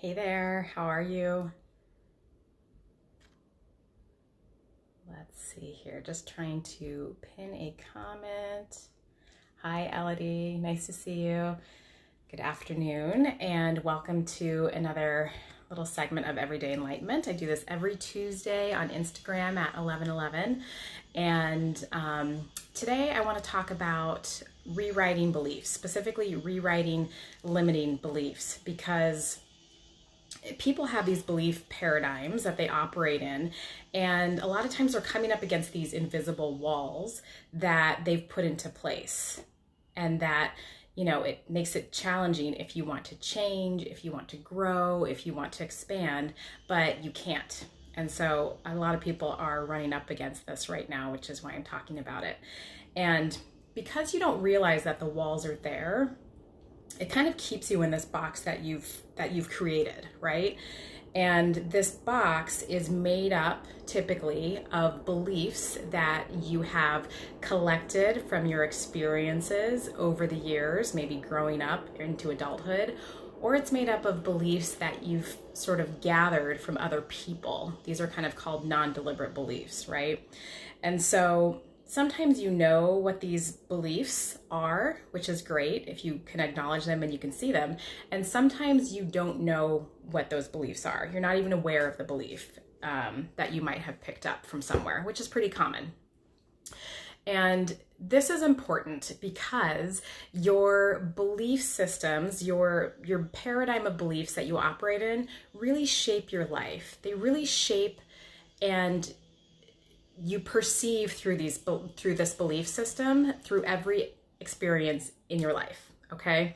Hey there, how are you? Let's see here, just trying to pin a comment. Hi, Elodie, nice to see you. Good afternoon, and welcome to another little segment of Everyday Enlightenment. I do this every Tuesday on Instagram at 11:11, and today I want to talk about rewriting beliefs, specifically rewriting limiting beliefs, because people have these belief paradigms that they operate in, and a lot of times they're coming up against these invisible walls that they've put into place, and that it makes it challenging if you want to change, if you want to grow, if you want to expand, but you can't. And so a lot of people are running up against this right now, which is why I'm talking about it. And because you don't realize that the walls are there, it kind of keeps you in this box that you've created, right? And this box is made up typically of beliefs that you have collected from your experiences over the years, maybe growing up into adulthood, or it's made up of beliefs that you've sort of gathered from other people. These are kind of called non-deliberate beliefs, right? And so sometimes you know what these beliefs are, which is great if you can acknowledge them and you can see them. And sometimes you don't know what those beliefs are. You're not even aware of the belief that you might have picked up from somewhere, which is pretty common. And this is important because your belief systems, your paradigm of beliefs that you operate in really shape your life. They really shape and you perceive through this belief system through every experience in your life, okay?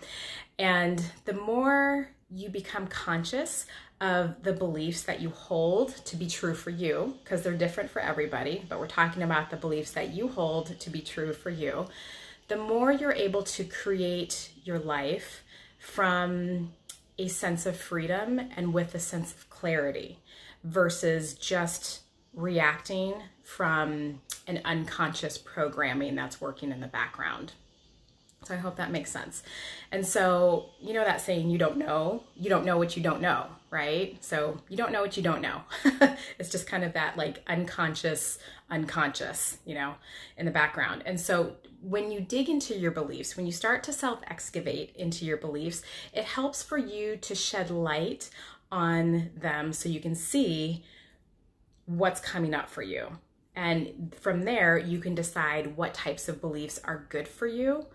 And the more you become conscious of the beliefs that you hold to be true for you, because they're different for everybody, but we're talking about the beliefs that you hold to be true for you, the more you're able to create your life from a sense of freedom and with a sense of clarity versus just reacting from an unconscious programming that's working in the background. So I hope that makes sense. And so, you know that saying, you don't know what you don't know, right? So you don't know what you don't know. It's just kind of that like unconscious, in the background. And so when you dig into your beliefs, when you start to self-excavate into your beliefs, it helps for you to shed light on them so you can see what's coming up for you. And from there, you can decide what types of beliefs are good for you,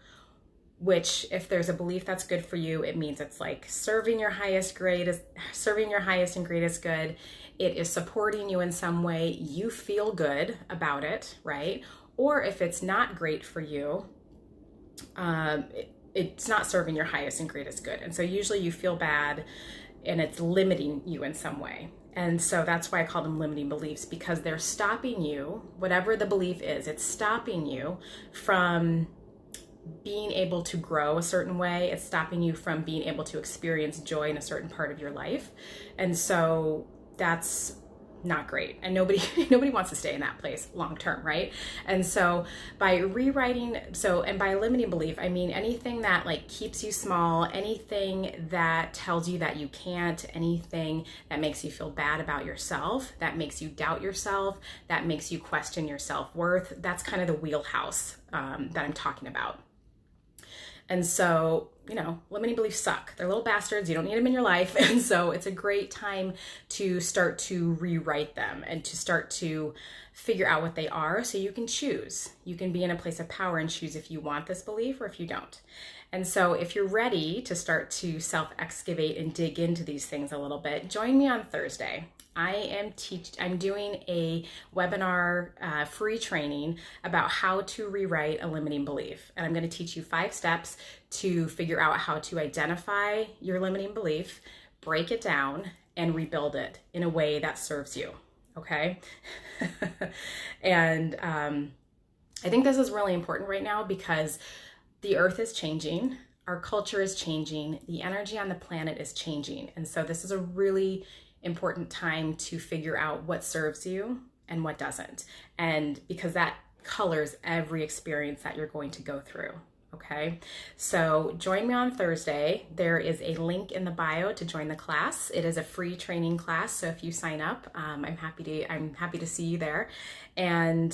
which if there's a belief that's good for you, it means it's like serving your highest and greatest good. It is supporting you in some way. You feel good about it, right? Or if it's not great for you, it's not serving your highest and greatest good. And so usually you feel bad and it's limiting you in some way. And so that's why I call them limiting beliefs, because they're stopping you, whatever the belief is, it's stopping you from being able to grow a certain way. It's stopping you from being able to experience joy in a certain part of your life. And so that's not great. And nobody wants to stay in that place long term, right? And so by rewriting, and by limiting belief, I mean anything that like keeps you small, anything that tells you that you can't, anything that makes you feel bad about yourself, that makes you doubt yourself, that makes you question your self-worth. That's kind of the wheelhouse that I'm talking about. And so, limiting beliefs suck. They're little bastards. You don't need them in your life. And so it's a great time to start to rewrite them and to start to figure out what they are so you can choose. You can be in a place of power and choose if you want this belief or if you don't. And so if you're ready to start to self-excavate and dig into these things a little bit, join me on Thursday. I'm doing a webinar free training about how to rewrite a limiting belief. And I'm going to teach you 5 steps to figure out how to identify your limiting belief, break it down, and rebuild it in a way that serves you. Okay? And I think this is really important right now because the earth is changing, our culture is changing, the energy on the planet is changing. And so this is a really important time to figure out what serves you and what doesn't. And because that colors every experience that you're going to go through. Okay, so join me on Thursday. There is a link in the bio to join the class. It is a free training class, so if you sign up, I'm happy to see you there. And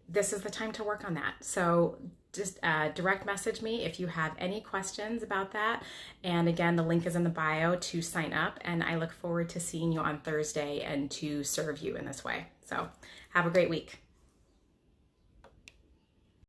this is the time to work on that. So just direct message me if you have any questions about that. And again, the link is in the bio to sign up. And I look forward to seeing you on Thursday and to serve you in this way. So have a great week.